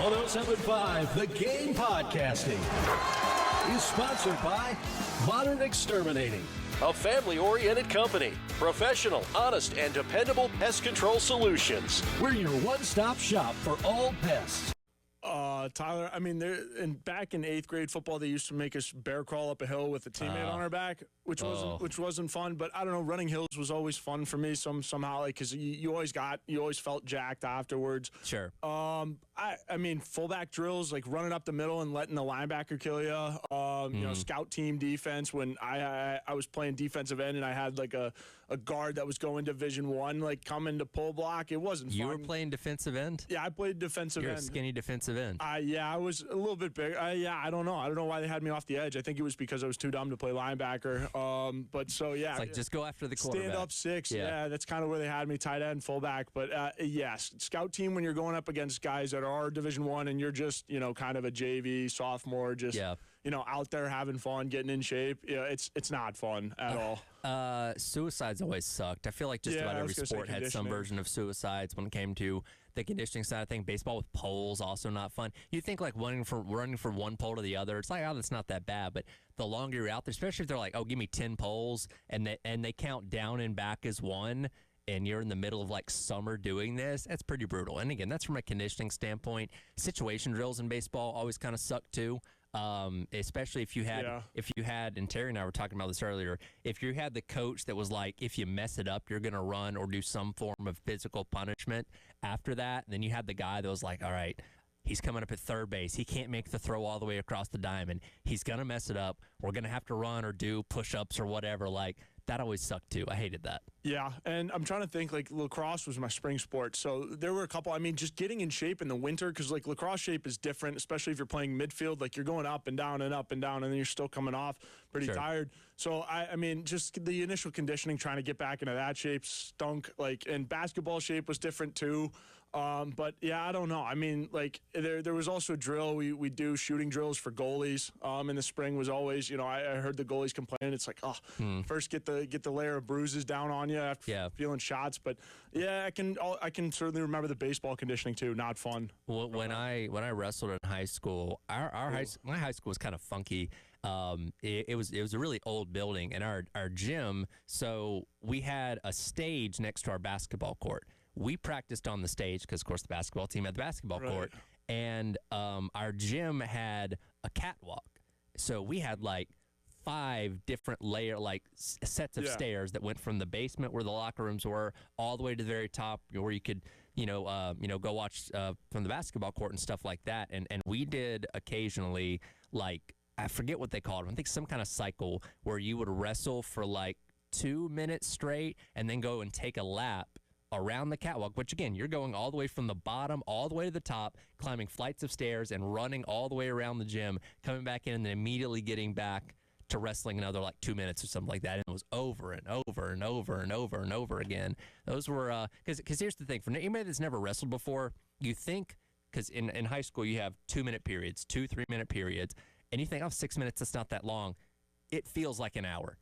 107.5 The Game Podcasting is sponsored by Modern Exterminating, a family-oriented company. Professional, honest, and dependable pest control solutions. We're your one-stop shop for all pests. Tyler, I mean, back in 8th grade football, they used to make us bear crawl up a hill with a teammate on our back, which wasn't fun. But I don't know, running hills was always fun for me somehow, like, because you always felt jacked afterwards. Sure. I mean, fullback drills, like running up the middle and letting the linebacker kill you. You know, scout team defense. When I was playing defensive end and I had like a guard that was going Division I, like coming to pull block, it wasn't fun. You were playing defensive end? Yeah, I played defensive You're end. a skinny defensive end. Yeah, I was a little bit bigger. I don't know. I don't know why they had me off the edge. I think it was because I was too dumb to play linebacker. But so, yeah. It's like, just go after the quarterback. Stand up six. Yeah, that's kind of where they had me, tight end, fullback. But, yes, scout team, when you're going up against guys that are Division I and you're just, you know, kind of a JV sophomore, just, you know, out there having fun, getting in shape. Yeah, it's not fun at all. Suicides always sucked. I feel like just about every sport had some version of suicides when it came to the conditioning side of things. Baseball with poles, also not fun. You think like running from one pole to the other, it's like, oh, that's not that bad. But the longer you're out there, especially if they're like, oh, give me 10 poles, and they count down and back as one, and you're in the middle of like summer doing this, that's pretty brutal. And again, that's from a conditioning standpoint. Situation drills in baseball always kind of suck too. Especially if you had, and Terry and I were talking about this earlier, if you had the coach that was like, if you mess it up, you're going to run or do some form of physical punishment after that. And then you had the guy that was like, all right, he's coming up at third base. He can't make the throw all the way across the diamond. He's going to mess it up. We're going to have to run or do push-ups or whatever. Like, that always sucked too. I hated that. Yeah, and I'm trying to think, like, lacrosse was my spring sport. So there were a couple, I mean, just getting in shape in the winter, because, like, lacrosse shape is different, especially if you're playing midfield. Like, you're going up and down and up and down, and then you're still coming off pretty tired. So, I mean, just the initial conditioning, trying to get back into that shape stunk. Like, and basketball shape was different too. But, yeah, I don't know. I mean, like, there was also a drill. We do shooting drills for goalies in the spring was always, you know, I heard the goalies complain. It's like, first get the layer of bruises down on you after feeling shots. But, yeah, I can certainly remember the baseball conditioning, too. Not fun. Well, when I wrestled in high school, my high school was kind of funky. It was a really old building, and our gym, so we had a stage next to our basketball court. We practiced on the stage because, of course, the basketball team had the basketball court, and our gym had a catwalk. So we had like 5 different sets of stairs that went from the basement where the locker rooms were all the way to the very top where you could, go watch from the basketball court and stuff like that. And we did occasionally, like, I forget what they called it. I think some kind of cycle where you would wrestle for like 2 minutes straight and then go and take a lap around the catwalk, which again, you're going all the way from the bottom all the way to the top, climbing flights of stairs and running all the way around the gym, coming back in and then immediately getting back to wrestling another like 2 minutes or something like that. And it was over and over and over and over and over again. Those were, because here's the thing, for anybody that's never wrestled before, you think, because in high school you have 2 minute periods, 2 3 minute periods, and you think, oh, 6 minutes, that's not that long. It feels like an hour.